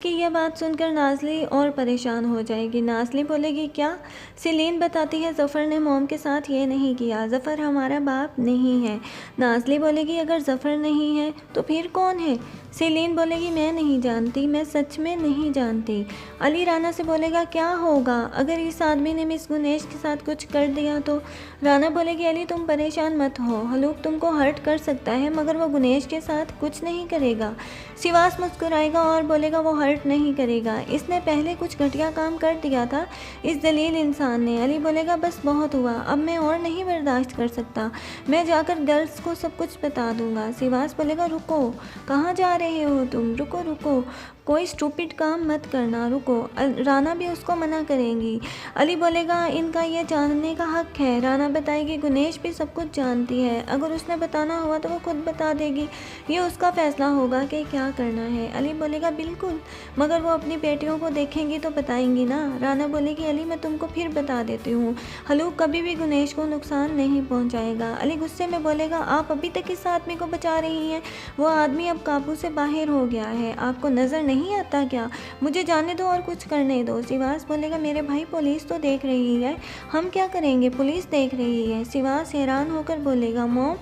कि यह बात सुनकर नाज़ली और परेशान हो जाएगी। नाज़ली बोलेगी क्या? सीलीन बताती है ज़फ़र ने मॉम के साथ ये नहीं किया, ज़फ़र हमारा बाप नहीं है। नाज़ली बोलेगी अगर ज़फ़र नहीं है तो फिर कौन है? सीलीन बोलेगी मैं नहीं जानती, मैं सच में नहीं जानती। अली राना से बोलेगा क्या होगा अगर इस आदमी ने मिस गुनेश के साथ कुछ कर दिया तो? राना बोलेगी अली तुम परेशान मत हो, हलूक तुमको हर्ट कर सकता है मगर वो गुनेश के साथ कुछ नहीं करेगा। सिवास मुस्कुराएगा और बोलेगा वो हर्ट नहीं करेगा, इसने पहले कुछ घटिया काम कर दिया था इस जलील इंसान ने। अली बोलेगा बस बहुत हुआ, अब मैं और नहीं बर्दाश्त कर सकता, मैं जाकर गर्ल्स को सब कुछ बता दूंगा। सिवास बोलेगा रुको, कहाँ जा रहे हो तुम? रुको रुको, कोई स्टूपिड काम मत करना, रुको। राना भी उसको मना करेंगी। अली बोलेगा इनका ये जानने का हक है। राना बताएगी गुनेश भी सब कुछ जानती है, अगर उसने बताना हुआ तो वो खुद बता देगी, ये उसका फैसला होगा कि क्या करना है। अली बोलेगा बिल्कुल, मगर वो अपनी बेटियों को देखेंगी तो बताएंगी ना। राना बोलेगी अली मैं तुमको फिर बता देती हूँ, हलूक कभी भी गुनेश को नुकसान नहीं पहुँचाएगा। अली गुस्से में बोलेगा आप अभी तक इस आदमी को बचा रही हैं, वो आदमी अब काबू से बाहर हो गया है, आपको नज़र नहीं आता क्या? मुझे जाने दो और कुछ करने दो। सिवास बोलेगा मेरे भाई पुलिस तो देख रही है, हम क्या करेंगे, पुलिस देख रही है। सिवास हैरान होकर बोलेगा मॉम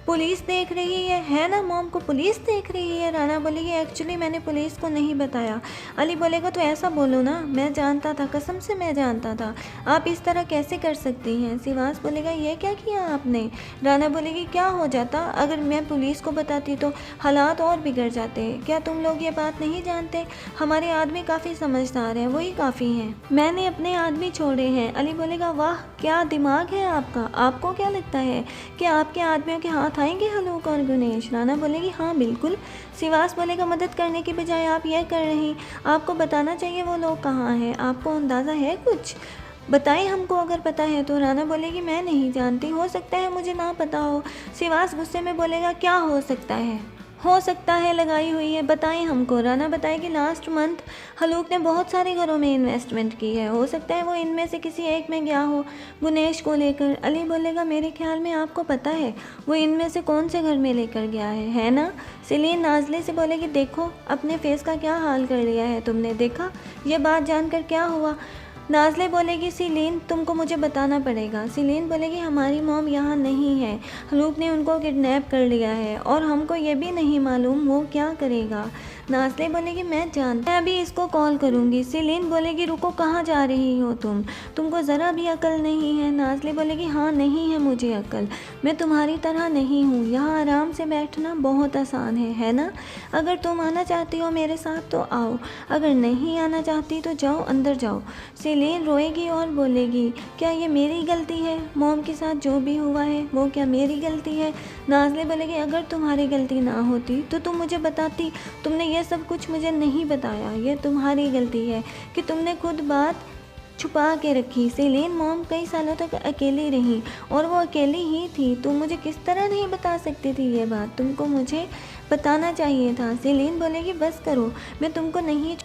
पुलिस देख रही है ना? मॉम को पुलिस देख रही है? राना बोलेगी एक्चुअली मैंने पुलिस को नहीं बताया। अली बोलेगा तो ऐसा बोलो ना, मैं जानता था, कसम से मैं जानता था, आप इस तरह कैसे कर सकती हैं? सिवास बोलेगा ये क्या किया आपने? राना बोलेगी क्या हो जाता अगर मैं पुलिस को बताती तो हालात और बिगड़ जाते। क्या तुम लोग ये बात नहीं जानते? हमारे आदमी काफ़ी समझदार हैं, वही काफ़ी हैं, मैंने अपने आदमी छोड़े हैं। अली बोलेगा वाह क्या दिमाग है आपका, आपको क्या लगता है कि आपके आदमियों के हाथ आएंगे हलूक और गुनेश? राना बोलेगी हाँ बिल्कुल। सिवास बोलेगा मदद करने की बजाय आप यह कर रही, आपको बताना चाहिए वो लोग कहाँ हैं, आपको अंदाज़ा है कुछ, बताएं हमको अगर पता है तो। राना बोलेगी मैं नहीं जानती, हो सकता है मुझे ना पता हो। सिवास गुस्से में बोलेगा क्या हो सकता है लगाई हुई है, बताएं हमको। राना बताएगी लास्ट मंथ हलूक ने बहुत सारे घरों में इन्वेस्टमेंट की है, हो सकता है वो इनमें से किसी एक में गया हो गुनेश को लेकर। अली बोलेगा मेरे ख्याल में आपको पता है वो इनमें से कौन से घर में लेकर गया है ना? सीलीन नाज़ली से बोलेगी देखो अपने फेस का क्या हाल कर लिया है तुमने, देखा ये बात जानकर क्या हुआ? नाज़ली बोलेगी सीलीन तुमको मुझे बताना पड़ेगा। सीलीन बोलेगी हमारी मॉम यहाँ नहीं है, हलूक ने उनको किडनैप कर लिया है और हमको ये भी नहीं मालूम वो क्या करेगा। नाज़ली बोलेगी मैं अभी इसको कॉल करूँगी। सीलीन बोलेगी रुको कहाँ जा रही हो तुमको ज़रा भी अकल नहीं है? नाज़ली बोलेगी हाँ नहीं है मुझे अकल, मैं तुम्हारी तरह नहीं हूँ, यहाँ आराम से बैठना बहुत आसान है ना? अगर तुम आना चाहती हो मेरे साथ तो आओ, अगर नहीं आना चाहती तो जाओ अंदर जाओ। सीलीन रोएगी और बोलेगी क्या ये मेरी गलती है? मॉम के साथ जो भी हुआ है वो क्या मेरी गलती है? नाज़ली बोलेगी अगर तुम्हारी गलती ना होती तो तुम मुझे बताती, तुमने ये सब कुछ मुझे नहीं बताया, ये तुम्हारी गलती है कि तुमने खुद बात छुपा के रखी। सीलीन मॉम कई सालों तक अकेली रही और वो अकेली ही थी, तुम मुझे किस तरह नहीं बता सकती थी ये बात, तुमको मुझे बताना चाहिए था। सीलीन बोलेगी बस करो, मैं तुमको नहीं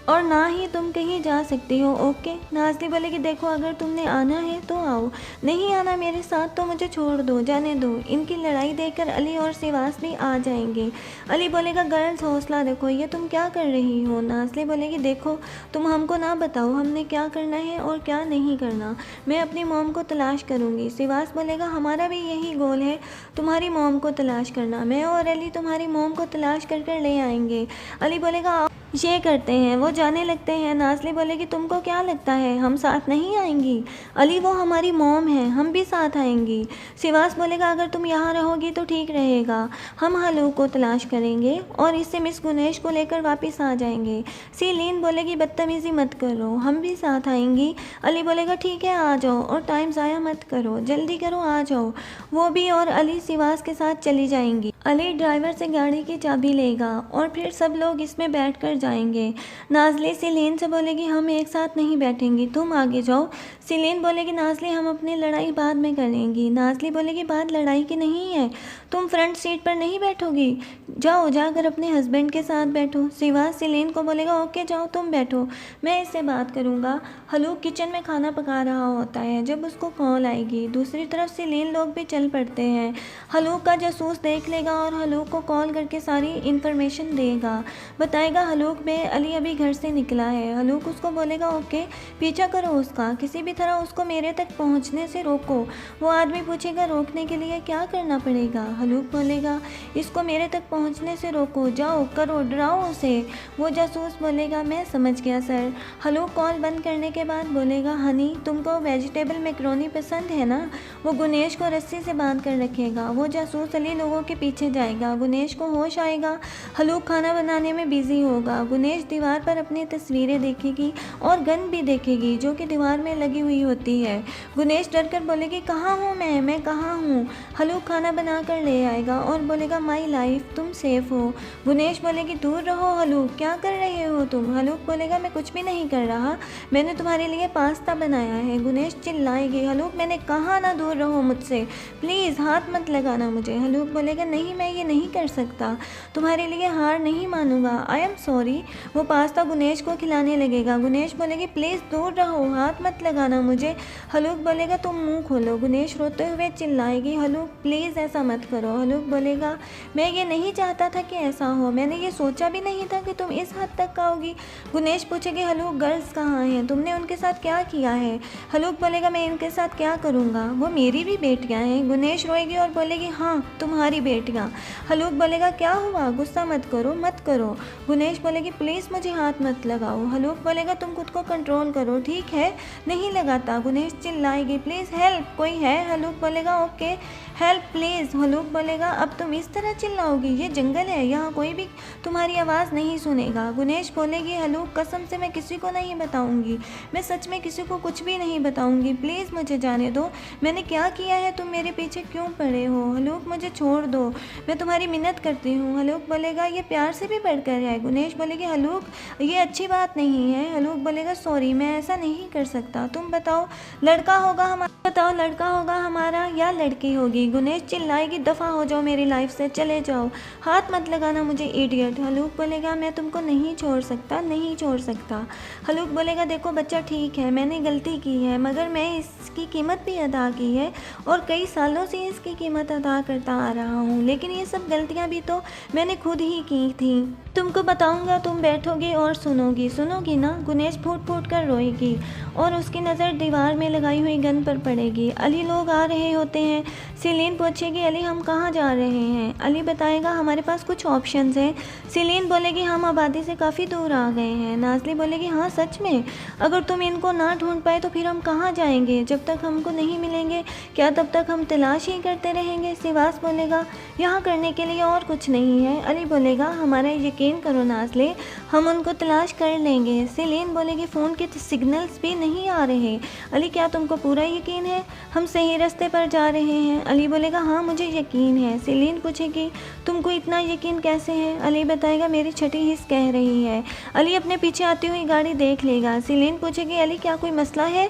और ना ही तुम कहीं जा सकती हो, ओके? नाज़ली बोलेगी देखो अगर तुमने आना है तो आओ, नहीं आना मेरे साथ तो मुझे छोड़ दो, जाने दो। इनकी लड़ाई देखकर अली और सिवास भी आ जाएंगे। अली बोलेगा गर्ल्स हौसला रखो, ये तुम क्या कर रही हो? नाज़ली बोलेगी देखो तुम हमको ना बताओ हमने क्या करना है और क्या नहीं करना, मैं अपनी मॉम को तलाश करूँगी। सिवास बोलेगा हमारा भी यही गोल है, तुम्हारी मॉम को तलाश करना, मैं और अली तुम्हारी मॉम को तलाश कर कर ले आएंगे। अली बोलेगा ये करते हैं, वो जाने लगते हैं। नाज़ली बोलेगी तुमको क्या लगता है हम साथ नहीं आएंगी? अली वो हमारी मॉम है, हम भी साथ आएंगी। सिवास बोलेगा अगर तुम यहाँ रहोगी तो ठीक रहेगा, हम हलूक को तलाश करेंगे और इससे मिस गुनेश को लेकर वापस आ जाएंगे। सीलीन बोलेगी बदतमीज़ी मत करो, हम भी साथ आएंगी। अली बोलेगा ठीक है आ जाओ और टाइम ज़ाया मत करो, जल्दी करो आ जाओ। वो भी और अली सिवास के साथ चली जाएंगी। अली ड्राइवर से गाड़ी की चाबी लेगा और फिर सब लोग इसमें बैठकर जाएंगे। नाज़ली सीलीन से बोलेगी हम एक साथ नहीं बैठेंगी, तुम आगे जाओ। सीलीन बोलेगी नाज़ली हम अपनी लड़ाई बाद में करेंगी। नाज़ली बोलेगी बात लड़ाई की नहीं है, तुम फ्रंट सीट पर नहीं बैठोगी, जाओ जाकर अपने हस्बैंड के साथ बैठो। सिवास सीलीन को बोलेगा ओके जाओ तुम बैठो, मैं इससे बात करूँगा। हलूक किचन में खाना पका रहा होता है जब उसको कॉल आएगी। दूसरी तरफ सीलीन लोग भी चल पड़ते हैं। हलूक का जासूस देख लेगा और हलूक को कॉल करके सारी इन्फॉर्मेशन देगा, बताएगा हलूक हलूक बे, अली अभी घर से निकला है। हलूक उसको बोलेगा ओके, पीछा करो उसका, किसी भी तरह उसको मेरे तक पहुंचने से रोको। वो आदमी पूछेगा रोकने के लिए क्या करना पड़ेगा? हलूक बोलेगा इसको मेरे तक पहुंचने से रोको, जाओ करो, डराओ उसे। वो जासूस बोलेगा मैं समझ गया सर। हलूक कॉल बंद करने के बाद बोलेगा हनी, तुमको वेजिटेबल मैक्रोनी पसंद है ना? वो गुनेश को रस्सी से बांध कर रखेगा। वो जासूस अली लोगों के पीछे जाएगा। गुनेश को होश आएगा। हलूक खाना बनाने में बिजी होगा। गुनेश दीवार पर अपनी तस्वीरें देखेगी और गन भी देखेगी जो कि दीवार में लगी हुई होती है। गुनेश डर कर बोलेगी कहाँ हूँ मैं कहाँ हूँ? हलूक खाना बना कर ले आएगा और बोलेगा माई लाइफ, तुम सेफ हो। गुनेश बोलेगी दूर रहो हलूक, क्या कर रहे हो तुम? हलूक बोलेगा मैं कुछ भी नहीं कर रहा, मैंने तुम्हारे लिए पास्ता बनाया है। गुनेश चिल्लाएगी हलूक मैंने कहा ना दूर रहो मुझसे, प्लीज़ हाथ मत लगाना मुझे। हलूक बोलेगा नहीं, मैं ये नहीं कर सकता, तुम्हारे लिए हार नहीं मानूंगा, आई एम सॉरी। वो पास्ता गुनेश को खिलाने लगेगा। गुनेश बोलेगी प्लीज़ दूर रहो, हाथ मत लगाना मुझे। हलूक बोलेगा तुम मुंह खोलो। गुनेश रोते हुए चिल्लाएगी हलूक प्लीज़ ऐसा मत करो। हलूक बोलेगा मैं ये नहीं चाहता था कि ऐसा हो, मैंने ये सोचा भी नहीं था कि तुम इस हद तक आओगी। गुनेश पूछेगी हलूक गर्ल्स कहाँ हैं, तुमने उनके साथ क्या किया है? हलूक बोलेगा मैं इनके साथ क्या करूँगा, वो मेरी भी बेटियाँ हैं। गुनेश रोएगी और बोलेगी हाँ तुम्हारी बेटियाँ। हलूक बोलेगा क्या हुआ, गुस्सा मत करो मत करो। गुनेश बोलेगी प्लीज़ मुझे हाथ मत लगाओ। हलूक बोलेगा तुम खुद को कंट्रोल करो ठीक है, नहीं लगाता। गुनेश चिल्लाएगी प्लीज़ हेल्प, कोई है? हलूक बोलेगा ओके हेल्प प्लीज़। हलूक बोलेगा अब तुम इस तरह चिल्लाओगी, ये जंगल है, यहाँ कोई भी तुम्हारी आवाज़ नहीं सुनेगा। गुनेश बोलेगी हलूक कसम से मैं किसी को नहीं बताऊँगी, मैं सच में किसी को कुछ भी नहीं बताऊँगी, प्लीज़ मुझे जाने दो, मैंने क्या किया है, तुम मेरे पीछे क्यों पड़े हो? हलूक मुझे छोड़ दो, मैं तुम्हारी मिन्नत करती हूँ। हलूक बोलेगा ये प्यार से भी बढ़कर है। गुनेश बोलेगी हलूक ये अच्छी बात नहीं है। हलूक बोलेगा सॉरी मैं ऐसा नहीं कर सकता, तुम बताओ लड़का होगा हमारा या लड़की होगी? गुनेश चिल्लाएगी दफ़ा हो जाओ मेरी लाइफ से, चले जाओ, हाथ मत लगाना मुझे इडियट। हलूक बोलेगा मैं तुमको नहीं छोड़ सकता। हलूक बोलेगा देखो बच्चा ठीक है, मैंने गलती की है मगर मैं इसकी कीमत भी अदा की है और कई सालों से इसकी कीमत अदा करता आ रहा हूँ, लेकिन ये सब गलतियाँ भी तो मैंने खुद ही की थी। तुमको बताऊंगा, तुम बैठोगे और सुनोगी ना? गुनेश फूट फूट कर रोएगी और उसकी नज़र दीवार में लगाई हुई गन पर पड़ेगी। अली लोग आ रहे होते हैं। सीलीन पूछेगी अली हम कहाँ जा रहे हैं? अली बताएगा हमारे पास कुछ ऑप्शंस हैं। सीलीन बोलेगी हम आबादी से काफ़ी दूर आ गए हैं। नाज़ली बोलेगी हाँ सच में, अगर तुम इनको ना ढूंढ पाए तो फिर हम कहाँ जाएंगे? जब तक हमको नहीं मिलेंगे क्या तब तक हम तलाश ही करते रहेंगे? सिवास बोलेगा यहाँ करने के लिए और कुछ नहीं है। अली बोलेगा हमारा यकीन करो नाज़ले, हम उनको तलाश कर लेंगे। सीलीन बोलेगी फ़ोन के सिग्नल्स भी नहीं आ रहे। अली क्या तुमको पूरा यकीन है हम सही रास्ते पर जा रहे हैं? अली बोलेगा हाँ मुझे यकीन है। सीलीन पूछेगी तुमको इतना यकीन कैसे है? अली बताएगा मेरी छठी हिस्स कह रही है। अली अपने पीछे आती हुई गाड़ी देख लेगा। सीलीन पूछेगी अली क्या कोई मसला है?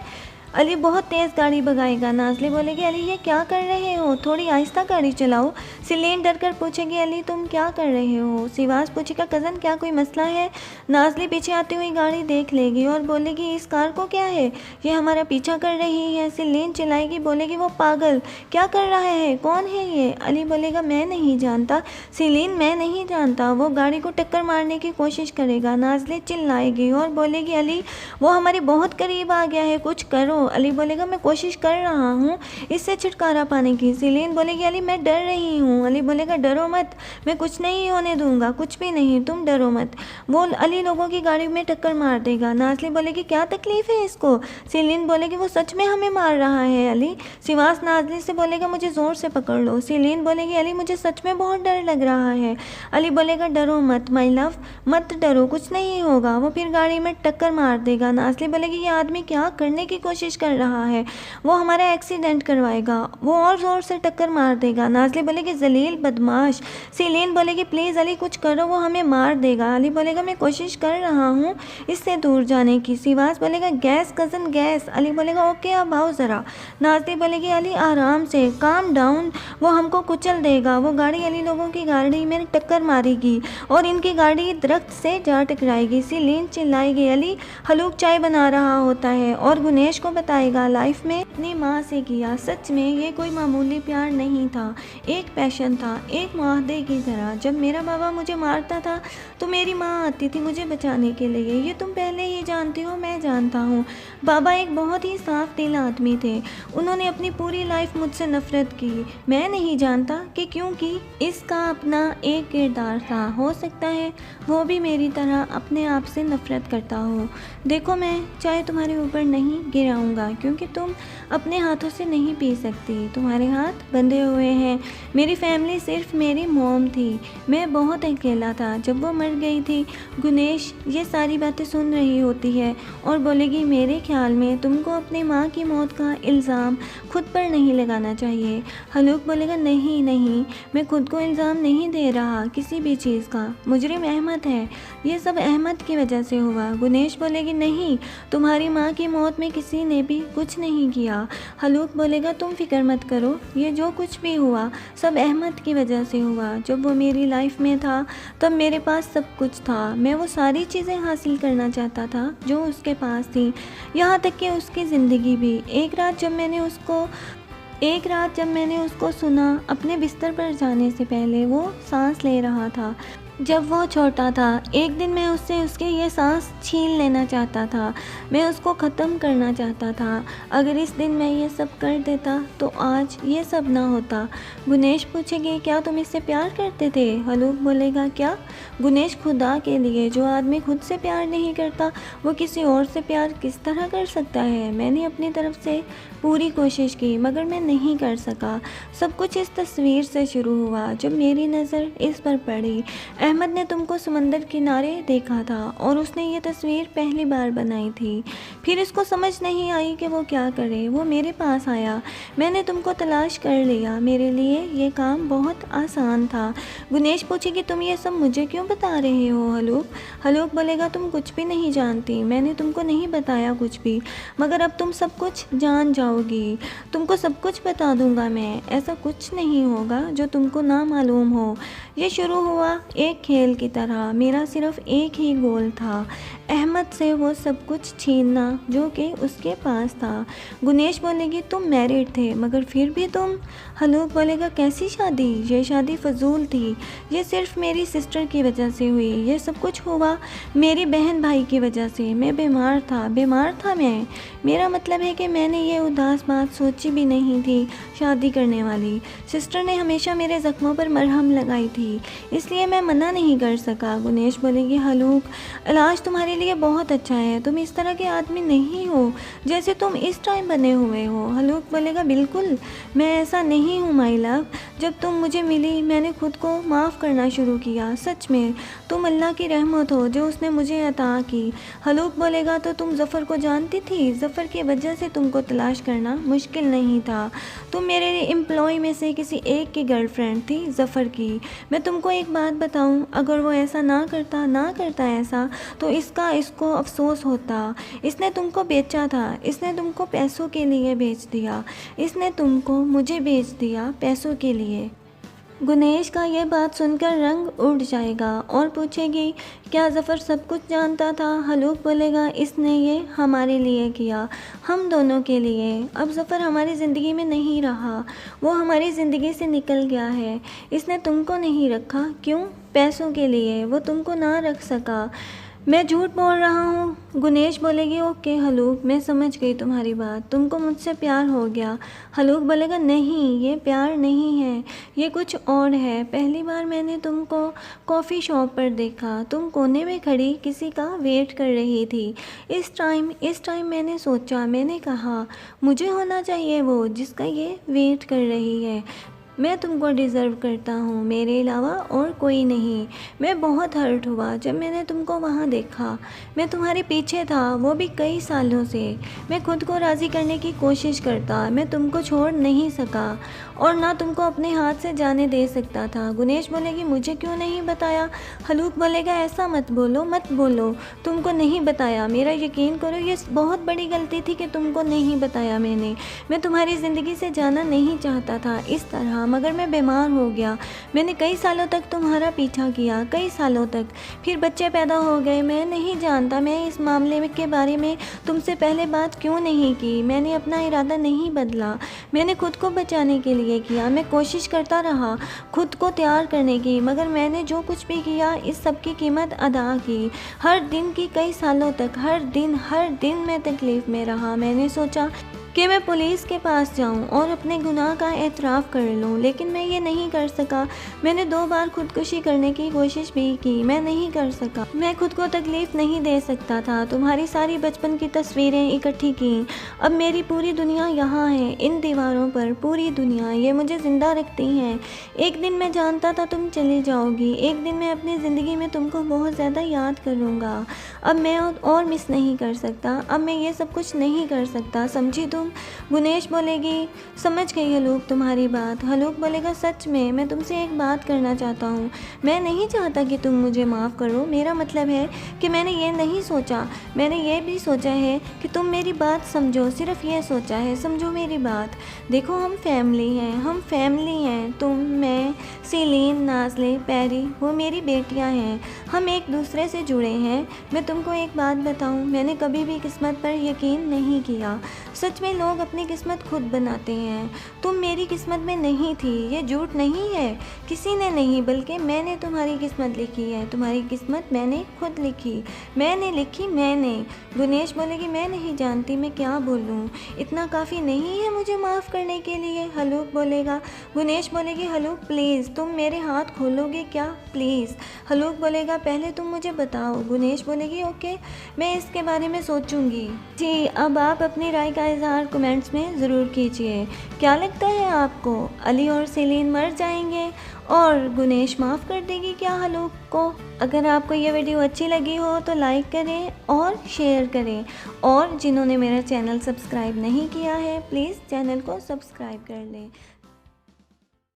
अली बहुत तेज़ गाड़ी भगाएगा। नाज़ली बोलेगी अली ये क्या कर रहे हो, थोड़ी आहिस्ता गाड़ी चलाओ। सीलीन डर कर पूछेगी अली तुम क्या कर रहे हो? सिवास पूछेगा कज़न क्या कोई मसला है? नाज़ली पीछे आती हुई गाड़ी देख लेगी और बोलेगी इस कार को क्या है, ये हमारा पीछा कर रही है। सीलीन चिल्लाएगी बोलेगी वो पागल क्या कर रहा है, कौन है ये? अली बोलेगा मैं नहीं जानता। सीलीन मैं नहीं जानता। वो गाड़ी को टक्कर मारने की कोशिश करेगा। नाज़ली चिल्लाएगी और बोलेगी अली वो हमारे बहुत करीब आ गया है, कुछ करो। अली बोलेगा मैं कोशिश कर रहा हूँ इससे छुटकारा पाने की। सीलीन बोलेगी अली मैं डर रही हूँ। अली बोलेगा डरो मत, मैं कुछ नहीं होने दूंगा, कुछ भी नहीं, तुम डरो मत। वो अली लोगों की गाड़ी में टक्कर मार देगा। नाज़ली बोलेगी क्या तकलीफ़ है इसको? सीलीन बोलेगी वो सच में हमें मार रहा है। अली सिवास नाज़ली से बोलेगा मुझे ज़ोर से पकड़ लो। सीलीन बोलेगी अली मुझे सच में बहुत डर लग रहा है। अली बोलेगा डरो मत माई लव, मत डरो, कुछ नहीं होगा। वो फिर गाड़ी में टक्कर मार देगा। नाज़ली बोलेगी ये आदमी क्या करने की कोशिश कर रहा है, वो हमारा एक्सीडेंट करवाएगा, वो और ज़ोर से टक्कर मार देगा। नाज़ली बोलेगी जलील बदमाश। सीलीन बोलेगी प्लीज़ अली कुछ करो, वो हमें मार देगा। अली बोलेगा मैं कोशिश कर रहा हूँ इससे दूर जाने की। सिवास बोलेगा गैस कज़न गैस। अली बोलेगा ओके अब आओ ज़रा। नाज़ली बोलेगी अली आराम से, काम डाउन, वो हमको कुचल देगा। वो गाड़ी अली लोगों की गाड़ी में टक्कर मारेगी और इनकी गाड़ी दरख्त से जा टकराएगी। सीलीन चिल्लाएगी अली हलूक चाय बना रहा होता है और गुनेश को बताएगा लाइफ में अपनी माँ से किया। सच में ये कोई मामूली प्यार नहीं था, एक पैशन था, एक मुआहदे की तरह। जब मेरा बाबा मुझे मारता था तो मेरी माँ आती थी मुझे बचाने के लिए। ये तुम पहले ही जानती हो, मैं जानता हूँ। बाबा एक बहुत ही साफ दिल आदमी थे। उन्होंने अपनी पूरी लाइफ मुझसे नफरत की। मैं नहीं जानता कि क्यों की। इसका अपना एक किरदार था। हो सकता है वो भी मेरी तरह अपने आप से नफरत करता हो। देखो, मैं चाय तुम्हारे ऊपर नहीं गिराऊंगा क्योंकि तुम अपने हाथों से नहीं पी सकती, तुम्हारे हाथ बंधे हुए हैं। मेरी फैमिली सिर्फ मेरी मॉम थी। मैं बहुत अकेला था जब वो मर गई थी। गुनेश ये सारी बातें सुन रही होती है और बोलेगी, मेरे ख्याल में तुमको अपनी माँ की मौत का इल्ज़ाम खुद पर नहीं लगाना चाहिए। हलूक बोलेगा, नहीं नहीं, मैं खुद को इल्ज़ाम नहीं दे रहा किसी भी चीज़ का। मुजरिम अहमद है, ये सब अहमद की वजह से हुआ। गुनेश बोलेगी, नहीं, तुम्हारी माँ की मौत में किसी ने भी कुछ नहीं किया। हलूक बोलेगा, तुम फिक्र मत करो, ये जो कुछ भी हुआ सब अहमद की वजह से हुआ। जब वो मेरी लाइफ में था तब मेरे पास सब कुछ था। मैं वो सारी चीज़ें हासिल करना चाहता था जो उसके पास थी, यहाँ तक कि उसकी ज़िंदगी भी। एक रात जब मैंने उसको सुना अपने बिस्तर पर जाने से पहले वो सांस ले रहा था। जब वो छोटा था, एक दिन मैं उससे उसके ये सांस छीन लेना चाहता था। मैं उसको ख़त्म करना चाहता था। अगर इस दिन मैं ये सब कर देता तो आज ये सब ना होता। गुनेश पूछेगी, क्या तुम इससे प्यार करते थे? हलूक बोलेगा, क्या? गुनेश, खुदा के लिए, जो आदमी खुद से प्यार नहीं करता वो किसी और से प्यार किस तरह कर सकता है? मैंने अपनी तरफ से पूरी कोशिश की मगर मैं नहीं कर सका। सब कुछ इस तस्वीर से शुरू हुआ जब मेरी नज़र इस पर पड़ी। अहमद ने तुमको समंदर किनारे देखा था और उसने ये तस्वीर पहली बार बनाई थी। फिर इसको समझ नहीं आई कि वो क्या करे। वो मेरे पास आया, मैंने तुमको तलाश कर लिया। मेरे लिए ये काम बहुत आसान था। गुनेश पूछेगी, तुम ये सब मुझे क्यों बता रहे हो हलूक? हलूक बोलेगा, तुम कुछ भी नहीं जानती, मैंने तुमको नहीं बताया कुछ भी, मगर अब तुम सब कुछ जान जाओगी। तुमको सब कुछ बता दूंगा मैं। ऐसा कुछ नहीं होगा जो तुमको ना मालूम हो। ये शुरू हुआ एक खेल की तरह। मेरा सिर्फ एक ही गोल था, अहमद से वो सब कुछ छीनना जो कि उसके पास था। गुनेश बोलेगी, तुम मैरिड थे मगर फिर भी तुम। हलूक बोलेगा, कैसी शादी? ये शादी फजूल थी। ये सिर्फ मेरी सिस्टर की वजह से हुई। ये सब कुछ हुआ मेरी बहन भाई की वजह से। मैं बीमार था मैं। मेरा मतलब है कि मैंने ये उदास बात सोची भी नहीं थी शादी करने वाली। सिस्टर ने हमेशा मेरे ज़ख्मों पर मरहम लगाई थी, इसलिए मैं मना नहीं कर सका। गुनेश बोलेगी, हलूक, इलाज तुम्हारे लिए बहुत अच्छा है। तुम इस तरह के आदमी नहीं हो जैसे तुम इस टाइम बने हुए हो। हलूक बोलेगा, बिल्कुल मैं ऐसा नहीं हूँ माई लव। जब तुम मुझे मिली मैंने खुद को माफ़ करना शुरू किया। सच में तुम अल्लाह की रहमत हो जो उसने मुझे अता की। हलूक बोलेगा, तो तुम ज़फ़र को जानती थी? ज़फ़र की वजह से तुमको तलाश करना मुश्किल नहीं था। तुम मेरे एम्प्लॉय में से किसी एक की गर्लफ्रेंड थी, ज़फ़र की। मैं तुमको एक बात बताऊं, अगर वो ऐसा ना करता ऐसा तो इसको अफसोस होता। इसने तुमको बेचा था, इसने तुमको पैसों के लिए बेच दिया, इसने तुमको मुझे बेच दिया पैसों के लिए। गुनेश का ये बात सुनकर रंग उड़ जाएगा और पूछेगी, क्या ज़फ़र सब कुछ जानता था? हलूक बोलेगा, इसने ये हमारे लिए किया, हम दोनों के लिए। अब ज़फ़र हमारी ज़िंदगी में नहीं रहा, वो हमारी ज़िंदगी से निकल गया है। इसने तुमको नहीं रखा, क्यों? पैसों के लिए। वो तुमको ना रख सका। मैं झूठ बोल रहा हूँ। गुनेश बोलेगी, ओके हलूक, मैं समझ गई तुम्हारी बात, तुमको मुझसे प्यार हो गया। हलूक बोलेगा, नहीं, ये प्यार नहीं है, ये कुछ और है। पहली बार मैंने तुमको कॉफ़ी शॉप पर देखा, तुम कोने में खड़ी किसी का वेट कर रही थी। इस टाइम मैंने सोचा, मैंने कहा मुझे होना चाहिए वो जिसका ये वेट कर रही है। मैं तुमको डिज़र्व करता हूँ, मेरे अलावा और कोई नहीं। मैं बहुत हर्ट हुआ जब मैंने तुमको वहाँ देखा। मैं तुम्हारे पीछे था, वो भी कई सालों से। मैं खुद को राज़ी करने की कोशिश करता, मैं तुमको छोड़ नहीं सका और ना तुमको अपने हाथ से जाने दे सकता था। गुनेश बोलेगी, मुझे क्यों नहीं बताया? हलूक बोलेगा, ऐसा मत बोलो, तुमको नहीं बताया। मेरा यकीन करो, ये बहुत बड़ी गलती थी कि तुमको नहीं बताया मैंने। मैं तुम्हारी ज़िंदगी से जाना नहीं चाहता था इस तरह, मगर मैं बीमार हो गया। मैंने कई सालों तक तुम्हारा पीछा किया, कई सालों तक। फिर बच्चे पैदा हो गए। मैं नहीं जानता मैं इस मामले के बारे में तुमसे पहले बात क्यों नहीं की। मैंने अपना इरादा नहीं बदला। मैंने खुद को बचाने के लिए किया। मैं कोशिश करता रहा खुद को तैयार करने की, मगर मैंने जो कुछ भी किया इस सब की कीमत अदा की। हर दिन की कई सालों तक हर दिन मैं तकलीफ़ में रहा। मैंने सोचा कि मैं पुलिस के पास जाऊं और अपने गुनाह का एतराफ़ कर लूं, लेकिन मैं ये नहीं कर सका। मैंने 2 बार खुदकुशी करने की कोशिश भी की, मैं नहीं कर सका। मैं खुद को तकलीफ़ नहीं दे सकता था। तुम्हारी सारी बचपन की तस्वीरें इकट्ठी की। अब मेरी पूरी दुनिया यहाँ है, इन दीवारों पर। पूरी दुनिया ये मुझे ज़िंदा रखती हैं। एक दिन मैं जानता था तुम चली जाओगी। एक दिन मैं अपनी ज़िंदगी में तुमको बहुत ज़्यादा याद करूँगा। अब मैं और मिस नहीं कर सकता। अब मैं ये सब कुछ नहीं कर सकता, समझी तुम? गुनेश बोलेगी, समझ गई हलूक तुम्हारी बात। हलूक बोलेगा, सच में मैं तुमसे एक बात करना चाहता हूँ। मैं नहीं चाहता कि तुम मुझे माफ़ करो। मेरा मतलब है कि मैंने ये नहीं सोचा। मैंने ये भी सोचा है कि तुम मेरी बात समझो। सिर्फ ये सोचा है, समझो मेरी बात। देखो हम फैमिली हैं। तुम, मैं, सीलीन, नाज़ले, पैरी, वो मेरी बेटियाँ हैं। हम एक दूसरे से जुड़े हैं। मैं तुमको एक बात बताऊँ, मैंने कभी भी किस्मत पर यकीन नहीं किया। सच में लोग अपनी किस्मत खुद बनाते हैं। तुम मेरी किस्मत में नहीं थी, ये झूठ नहीं है। किसी ने नहीं, बल्कि मैंने तुम्हारी किस्मत लिखी है। तुम्हारी किस्मत मैंने खुद लिखी। मैंने। गुनेश बोलेगी, मैं नहीं जानती मैं क्या बोलूँ। इतना काफ़ी नहीं है मुझे माफ़ करने के लिए? हलूक बोलेगा। गुनेश बोलेगी, हलूक प्लीज़ तुम मेरे हाथ खोलोगे क्या, प्लीज़? हलूक बोलेगा, पहले तुम मुझे बताओ। गुनेश बोलेगी, ओके, मैं इसके बारे में सोचूंगी। जी, अब आप अपनी राय का इज़हार कमेंट्स में ज़रूर कीजिए। क्या लगता है आपको, अली और सीलीन मर जाएंगे और गुनेश माफ़ कर देगी क्या हलूक को? अगर आपको ये वीडियो अच्छी लगी हो तो लाइक करें और शेयर करें, और जिन्होंने मेरा चैनल सब्सक्राइब नहीं किया है प्लीज़ चैनल को सब्सक्राइब कर लें।